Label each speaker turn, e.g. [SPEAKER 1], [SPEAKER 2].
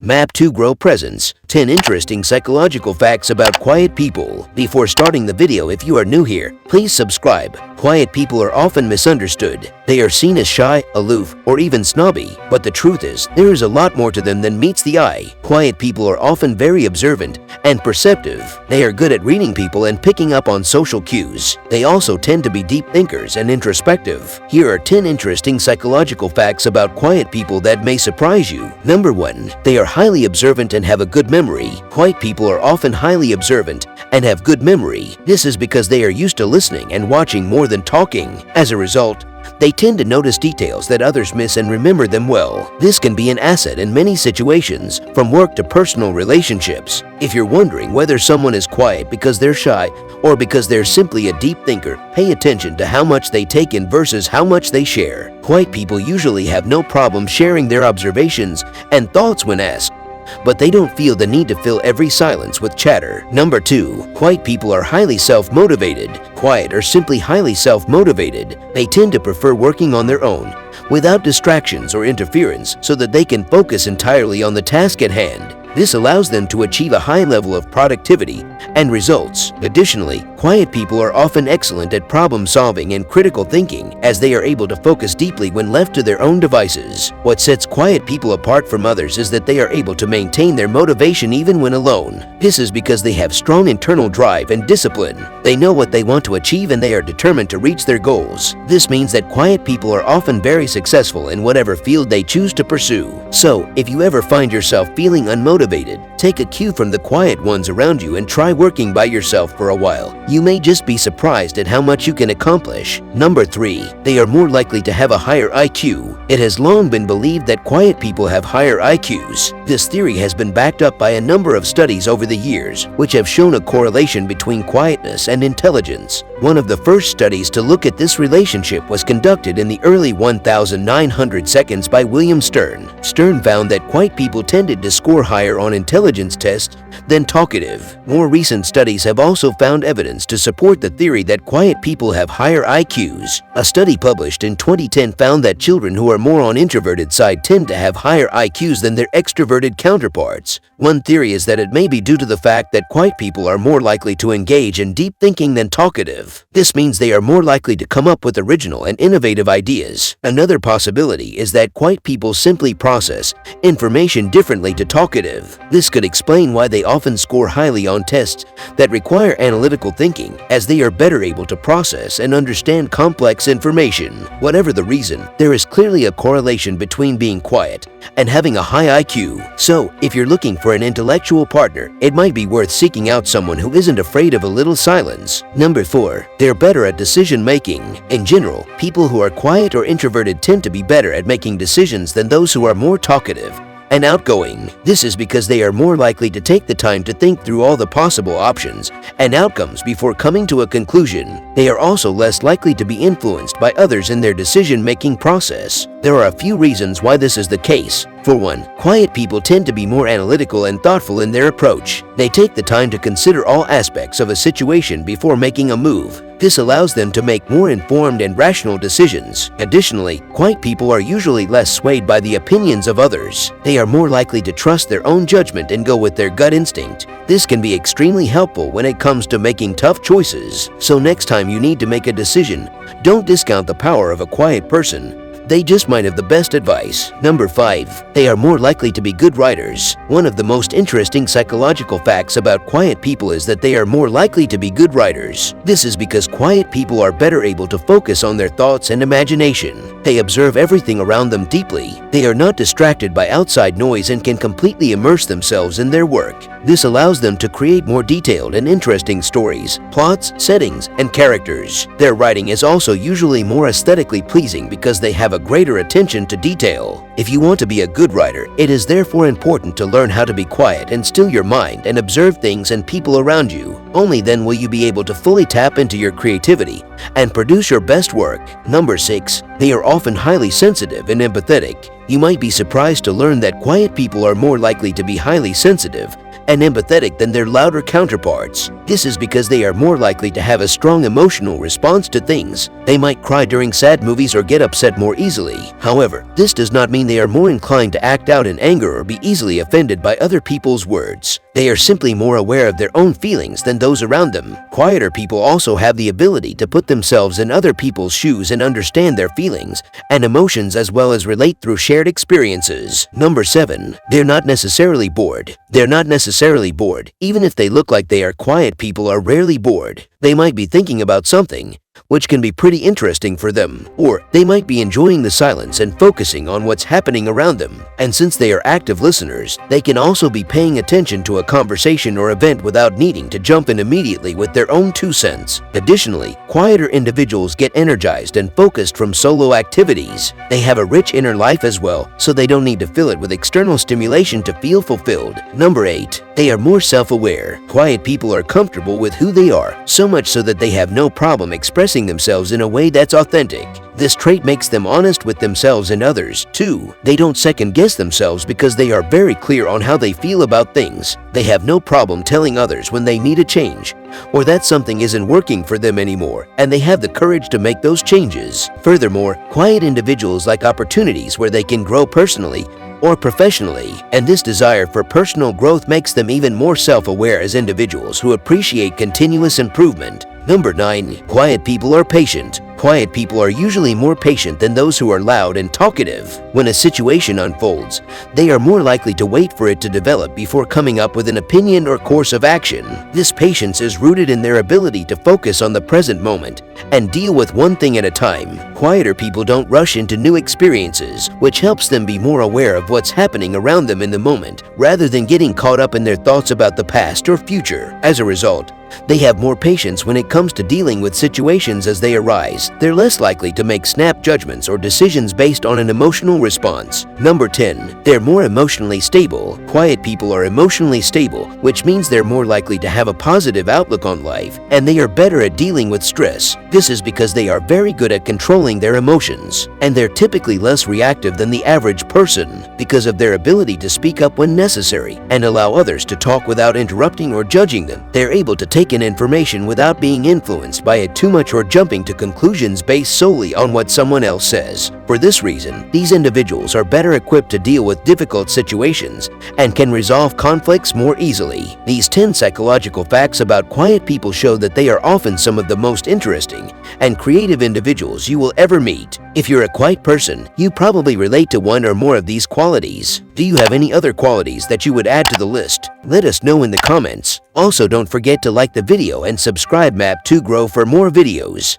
[SPEAKER 1] Map to Grow Presence. 10 interesting psychological facts about quiet people. Before starting the video, if you are new here, please subscribe. Quiet people are often misunderstood. They are seen as shy, aloof, or even snobby. But the truth is, there is a lot more to them than meets the eye. Quiet people are often very observant and perceptive. They are good at reading people and picking up on social cues. They also tend to be deep thinkers and introspective. Here are 10 interesting psychological facts about quiet people that may surprise you. Number 1. They are highly observant and have a good memory. Quiet people are often highly observant and have good memory. This is because they are used to listening and watching more than talking. As a result, they tend to notice details that others miss and remember them well. This can be an asset in many situations, from work to personal relationships. If you're wondering whether someone is quiet because they're shy or because they're simply a deep thinker, pay attention to how much they take in versus how much they share. Quiet people usually have no problem sharing their observations and thoughts when asked, but they don't feel the need to fill every silence with chatter. Number 2. Quiet people are highly self-motivated. Quiet or simply highly self-motivated. They tend to prefer working on their own, without distractions or interference, so that they can focus entirely on the task at hand. This allows them to achieve a high level of productivity and results. Additionally, quiet people are often excellent at problem solving and critical thinking, as they are able to focus deeply when left to their own devices. What sets quiet people apart from others is that they are able to maintain their motivation even when alone. This is because they have strong internal drive and discipline. They know what they want to achieve and they are determined to reach their goals. This means that quiet people are often very successful in whatever field they choose to pursue. So, if you ever find yourself feeling unmotivated, take a cue from the quiet ones around you and try working by yourself for a while. You may just be surprised at how much you can accomplish. Number 3. They are more likely to have a higher IQ. It has long been believed that quiet people have higher IQs. This theory has been backed up by a number of studies over the years, which have shown a correlation between quietness and intelligence. One of the first studies to look at this relationship was conducted in the early 1900 seconds by William Stern. Stern found that quiet people tended to score higher on intelligence tests than talkative. More recent studies have also found evidence to support the theory that quiet people have higher IQs. A study published in 2010 found that children who are more on introverted side tend to have higher IQs than their extroverted counterparts. One theory is that it may be due to the fact that quiet people are more likely to engage in deep thinking than talkative. This means they are more likely to come up with original and innovative ideas. Another possibility is that quiet people simply process information differently to talkative. This could explain why they often score highly on tests that require analytical thinking, as they are better able to process and understand complex information. Whatever the reason, there is clearly a correlation between being quiet and having a high IQ. So, if you're looking for an intellectual partner, it might be worth seeking out someone who isn't afraid of a little silence. Number 4. They're better at decision making. In general, people who are quiet or introverted tend to be better at making decisions than those who are more talkative and outgoing. This is because they are more likely to take the time to think through all the possible options and outcomes before coming to a conclusion. They are also less likely to be influenced by others in their decision-making process. There are a few reasons why this is the case. For one, quiet people tend to be more analytical and thoughtful in their approach. They take the time to consider all aspects of a situation before making a move. This allows them to make more informed and rational decisions. Additionally, quiet people are usually less swayed by the opinions of others. They are more likely to trust their own judgment and go with their gut instinct. This can be extremely helpful when it comes to making tough choices. So next time you need to make a decision, don't discount the power of a quiet person. They just might have the best advice. Number 5. They are more likely to be good writers. One of the most interesting psychological facts about quiet people is that they are more likely to be good writers. This is because quiet people are better able to focus on their thoughts and imagination. They observe everything around them deeply. They are not distracted by outside noise and can completely immerse themselves in their work. This allows them to create more detailed and interesting stories, plots, settings, and characters. Their writing is also usually more aesthetically pleasing because they have a greater attention to detail. If you want to be a good writer, it is therefore important to learn how to be quiet and still your mind and observe things and people around you. Only then will you be able to fully tap into your creativity and produce your best work. Number 6. They are often highly sensitive and empathetic. You might be surprised to learn that quiet people are more likely to be highly sensitive and empathetic than their louder counterparts. This is because they are more likely to have a strong emotional response to things. They might cry during sad movies or get upset more easily. However, this does not mean they are more inclined to act out in anger or be easily offended by other people's words. They are simply more aware of their own feelings than those around them. Quieter people also have the ability to put themselves in other people's shoes and understand their feelings and emotions as well as relate through shared experiences. Number 7. They're not necessarily bored. They're not necessarily bored. Even if they look like they are, quiet people are rarely bored. They might be thinking about something, which can be pretty interesting for them, or they might be enjoying the silence and focusing on what's happening around them. And since they are active listeners, they can also be paying attention to a conversation or event without needing to jump in immediately with their own 2 cents. Additionally, quieter individuals get energized and focused from solo activities. They have a rich inner life as well, so they don't need to fill it with external stimulation to feel fulfilled. Number 8. They are more self-aware. Quiet people are comfortable with who they are, so much so that they have no problem expressing themselves in a way that's authentic. This trait makes them honest with themselves and others, too. They don't second-guess themselves because they are very clear on how they feel about things. They have no problem telling others when they need a change, or that something isn't working for them anymore, and they have the courage to make those changes. Furthermore, quiet individuals like opportunities where they can grow personally or professionally, and this desire for personal growth makes them even more self-aware as individuals who appreciate continuous improvement. Number 9. Quiet people are patient. Quiet people are usually more patient than those who are loud and talkative. When a situation unfolds, they are more likely to wait for it to develop before coming up with an opinion or course of action. This patience is rooted in their ability to focus on the present moment and deal with one thing at a time. Quieter people don't rush into new experiences, which helps them be more aware of what's happening around them in the moment, rather than getting caught up in their thoughts about the past or future. As a result, they have more patience when it comes to dealing with situations as they arise. They're less likely to make snap judgments or decisions based on an emotional response. Number 10. They're more emotionally stable. Quiet people are emotionally stable, which means they're more likely to have a positive outlook on life, and they are better at dealing with stress. This is because they are very good at controlling their emotions, and they're typically less reactive than the average person because of their ability to speak up when necessary and allow others to talk without interrupting or judging them. They're able to take in information without being influenced by it too much or jumping to conclusions based solely on what someone else says. For this reason, these individuals are better equipped to deal with difficult situations and can resolve conflicts more easily. These 10 psychological facts about quiet people show that they are often some of the most interesting and creative individuals you will ever meet. If you're a quiet person, you probably relate to one or more of these qualities. Do you have any other qualities that you would add to the list? Let us know in the comments. Also, don't forget to like the video and subscribe map to grow for more videos.